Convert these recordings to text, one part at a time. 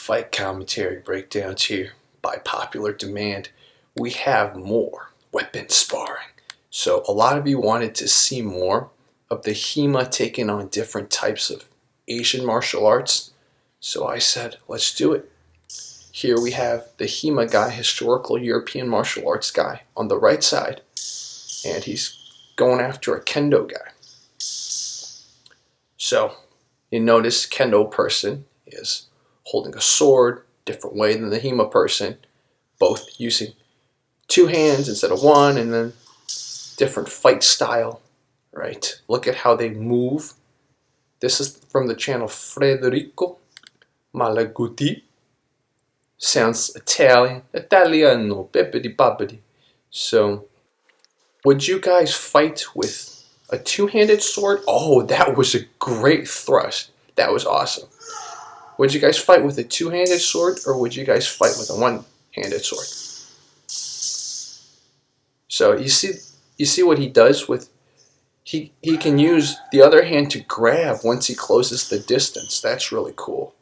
fight commentary breakdowns here. By popular demand, we have more weapon sparring. So a lot of you wanted to see more of the HEMA taking on different types of Asian martial arts. So I said, let's do it. Here we have the HEMA guy, historical European martial arts guy, on the right side. And he's going after a Kendo guy. So you notice Kendo person is holding a sword, different way than the HEMA person, both using two hands instead of one, and then different fight style, right? Look at how they move. This is from the channel Federico Malaguti. Sounds Italiano, bippity boppity. So, would you guys fight with a two-handed sword? Oh, that was a great thrust. That was awesome. Would you guys fight with a two-handed sword, or would you guys fight with a one-handed sword? So you see what he does with, he can use the other hand to grab once he closes the distance. That's really cool.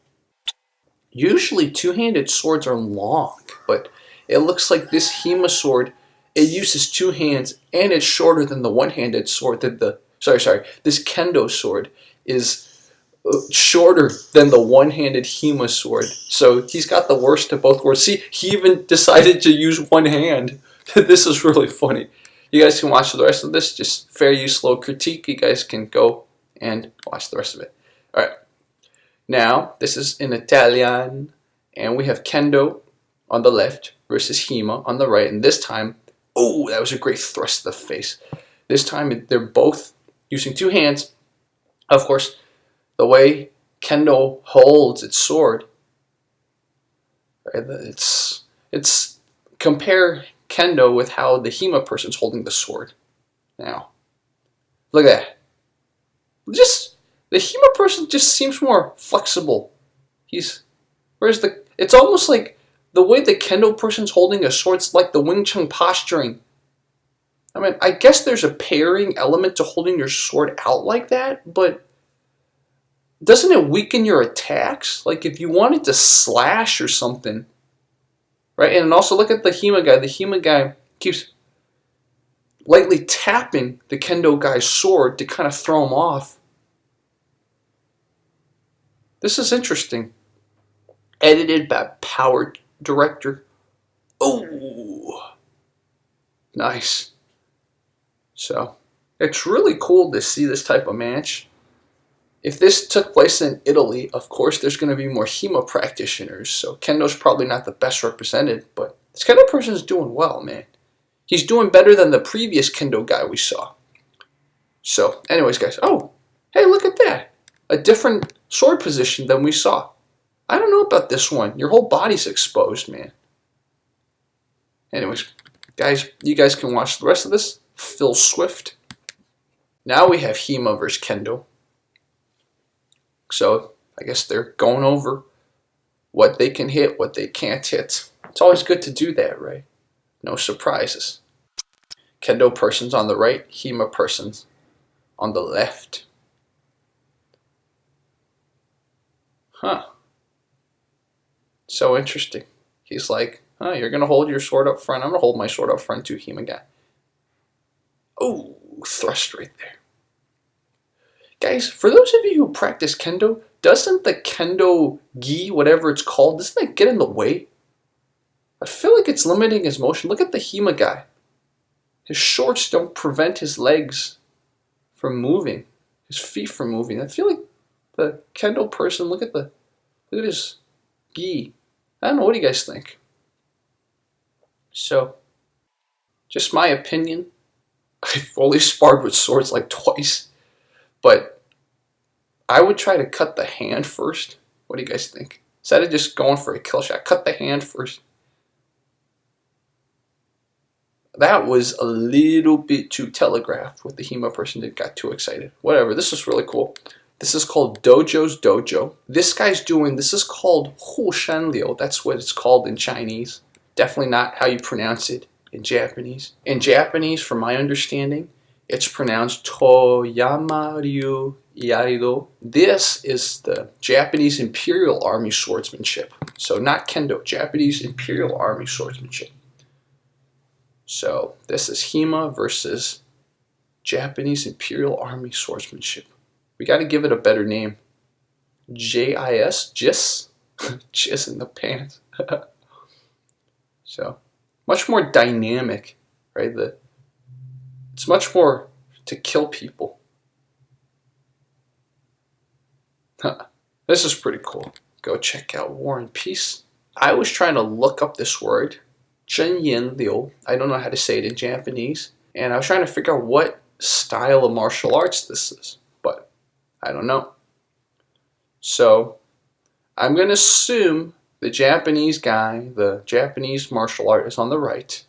Usually two-handed swords are long, but it looks like this HEMA sword, it uses two hands and it's shorter than the one-handed sword that this Kendo sword is shorter than the one-handed HEMA sword. So he's got the worst of both worlds. See, he even decided to use one hand. This is really funny. You guys can watch the rest of this. Just fair use, slow critique. You guys can go and watch the rest of it. All right. Now, this is in Italian, and we have Kendo on the left versus HEMA on the right. And this time, oh, that was a great thrust to the face. This time, they're both using two hands. Of course, the way Kendo holds its sword, right, it's compare Kendo with how the HEMA person's holding the sword. Now, look at that. The HEMA person just seems more flexible. It's almost like the way the Kendo person's holding a sword, it's like the Wing Chun posturing. I mean, I guess there's a pairing element to holding your sword out like that, but doesn't it weaken your attacks? Like if you wanted to slash or something, right? And also look at the HEMA guy. The HEMA guy keeps lightly tapping the Kendo guy's sword to kind of throw him off. This is interesting. Edited by Power Director. Oh, nice. So, it's really cool to see this type of match. If this took place in Italy, of course, there's going to be more HEMA practitioners. So, Kendo's probably not the best represented, but this Kendo person is doing well, man. He's doing better than the previous Kendo guy we saw. So, anyways, guys. Oh, hey, look at that. A different sword position than we saw. I don't know about this one. Your whole body's exposed, man. Anyways, guys, you guys can watch the rest of this. Phil Swift. Now we have HEMA versus Kendo. So, I guess they're going over what they can hit, what they can't hit. It's always good to do that, right? No surprises. Kendo person's on the right, HEMA person's on the left. Huh. So interesting. He's like, oh, you're going to hold your sword up front. I'm going to hold my sword up front too, HEMA guy. Oh, thrust right there. Guys, for those of you who practice Kendo, doesn't the Kendo gi, whatever it's called, doesn't that get in the way? I feel like it's limiting his motion. Look at the HEMA guy. His shorts don't prevent his legs from moving, his feet from moving. I feel like the Kendo person, look at his gi. I don't know, what do you guys think? So, just my opinion. I've only sparred with swords like twice, but I would try to cut the hand first. What do you guys think? Instead of just going for a kill shot, cut the hand first. That was a little bit too telegraphed. What the HEMA person did, got too excited. Whatever, this is really cool. This is called Dojo's Dojo. This is called Hu Shan Liu. That's what it's called in Chinese. Definitely not how you pronounce it in Japanese. In Japanese, from my understanding, it's pronounced Toyama Ryu Iaido. This is the Japanese Imperial Army swordsmanship. So not Kendo, Japanese Imperial Army swordsmanship. So this is HEMA versus Japanese Imperial Army swordsmanship. We got to give it a better name. JIS? JIS? JIS in the pants. So much more dynamic, right? It's much more to kill people. This is pretty cool. Go check out War and Peace. I was trying to look up this word, 真言流. I don't know how to say it in Japanese. And I was trying to figure out what style of martial arts this is, but I don't know. So I'm going to assume the Japanese guy, the Japanese martial art is on the right.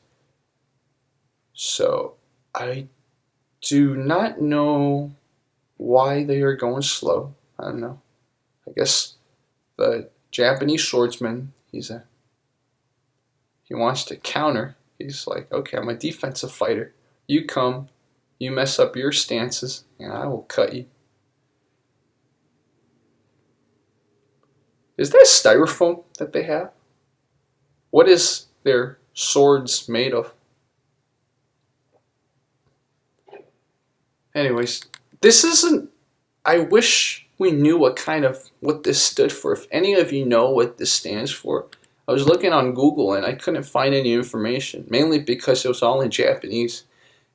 So I do not know why they are going slow. I don't know. I guess the Japanese swordsman, he wants to counter. He's like, okay, I'm a defensive fighter. You come, you mess up your stances, and I will cut you. Is that styrofoam that they have? What is their swords made of? Anyways, this isn't, I wish we knew what this stood for. If any of you know what this stands for, I was looking on Google and I couldn't find any information, mainly because it was all in Japanese,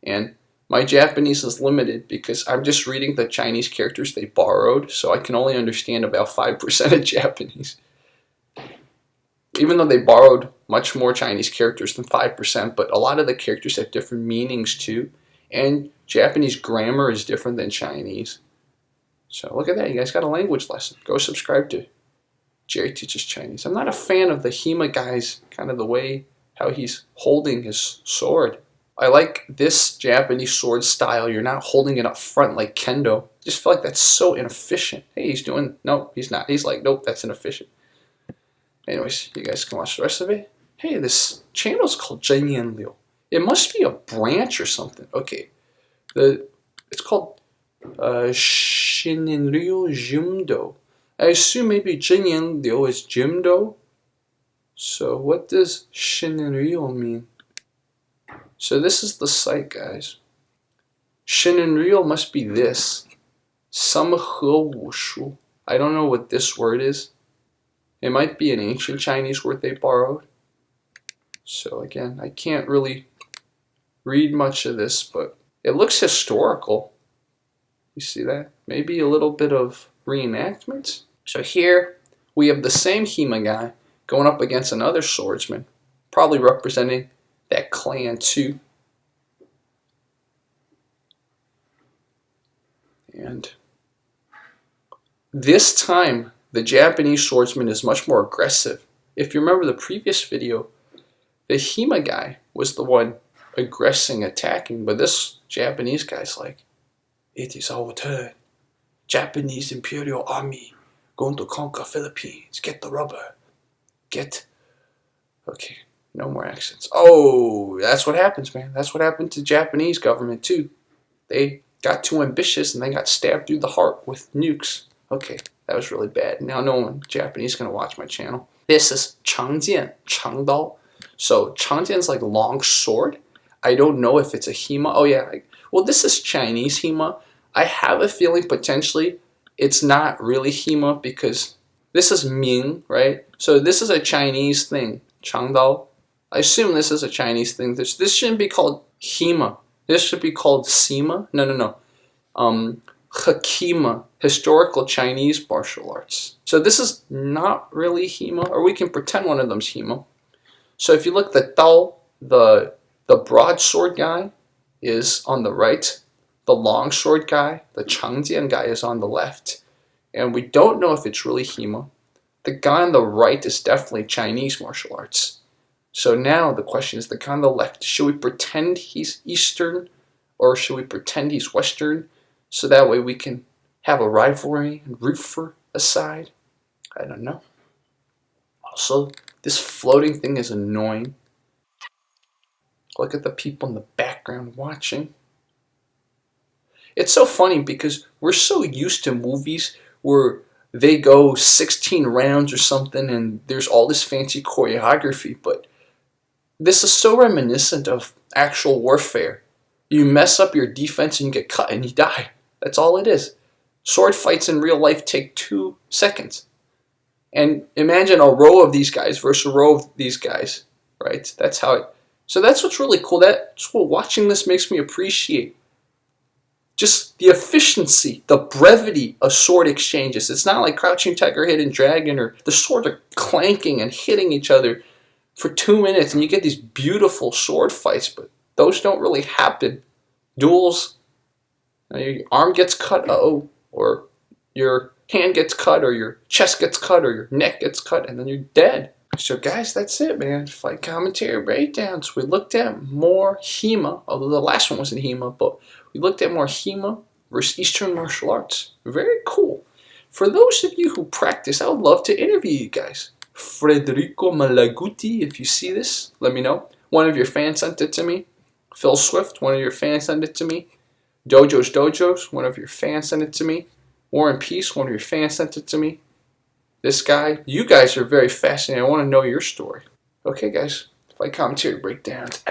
and my Japanese is limited because I'm just reading the Chinese characters they borrowed, so I can only understand about 5% of Japanese. Even though they borrowed much more Chinese characters than 5%, but a lot of the characters have different meanings too, and Japanese grammar is different than Chinese. So look at that, you guys got a language lesson. Go subscribe to Jerry Teaches Chinese. I'm not a fan of the HEMA guy's kind of the way how he's holding his sword. I like this Japanese sword style. You're not holding it up front like Kendo. I just feel like that's so inefficient. Hey, he's doing, no, he's not. He's like, nope, that's inefficient. Anyways, you guys can watch the rest of it. Hey, this channel's called Zhenyan Liu. It must be a branch or something. Okay, it's called Shinrin-ryu Jimdo. I assume maybe Zhenyan Liu is Jimdo. So what does Shinrin-ryu mean? So this is the site, guys. Shinrin-ryu must be this. Samhe Wushu. I don't know what this word is. It might be an ancient Chinese word they borrowed. So again, I can't really read much of this, but it looks historical. You see that? Maybe a little bit of reenactment. So here we have the same HEMA guy going up against another swordsman, probably representing that clan too. And this time, the Japanese swordsman is much more aggressive. If you remember the previous video, the HEMA guy was the one aggressing, attacking, but this Japanese guy's like, it is our turn. Japanese Imperial Army going to conquer Philippines. Get the rubber. Okay, no more accents. Oh, that's what happens, man. That's what happened to Japanese government too. They got too ambitious and they got stabbed through the heart with nukes. Okay, that was really bad. Now no one Japanese is going to watch my channel. This is Changjian, Changdao. So Changjian's like long sword. I don't know if it's a HEMA. Oh yeah, well this is Chinese HEMA. I have a feeling potentially it's not really HEMA because this is Ming, right? So this is a Chinese thing, Changdao. I assume this is a Chinese thing. This shouldn't be called HEMA. This should be called SEMA. No. Hakima, historical Chinese martial arts. So this is not really HEMA, or we can pretend one of them's HEMA. So if you look, the Dao, the broadsword guy is on the right. The longsword guy, the Changjian guy, is on the left. And we don't know if it's really HEMA. The guy on the right is definitely Chinese martial arts. So now the question is, the guy on the left, should we pretend he's Eastern or should we pretend he's Western? So that way we can have a rivalry and root for a side? I don't know. Also, this floating thing is annoying. Look at the people in the background watching. It's so funny because we're so used to movies where they go 16 rounds or something and there's all this fancy choreography, but this is so reminiscent of actual warfare. You mess up your defense and you get cut and you die. That's all it is. Sword fights in real life take 2 seconds. And imagine a row of these guys versus a row of these guys, right? That's how it. So that's what's really cool. That's what watching this makes me appreciate. Just the efficiency, the brevity of sword exchanges. It's not like Crouching Tiger, Hidden Dragon, or the swords are clanking and hitting each other for 2 minutes, and you get these beautiful sword fights, but those don't really happen. Duels, your arm gets cut, or your hand gets cut, or your chest gets cut, or your neck gets cut, and then you're dead. So guys, that's it, man. Fight commentary breakdowns. We looked at more HEMA, although the last one wasn't HEMA, but we looked at more HEMA versus Eastern martial arts. Very cool. For those of you who practice, I would love to interview you guys. Federico Malaguti, if you see this, let me know. One of your fans sent it to me. Phil Swift, one of your fans sent it to me. Dojos, one of your fans sent it to me. War and Peace, one of your fans sent it to me. This guy, you guys are very fascinating. I want to know your story. Okay, guys, fight commentary breakdowns.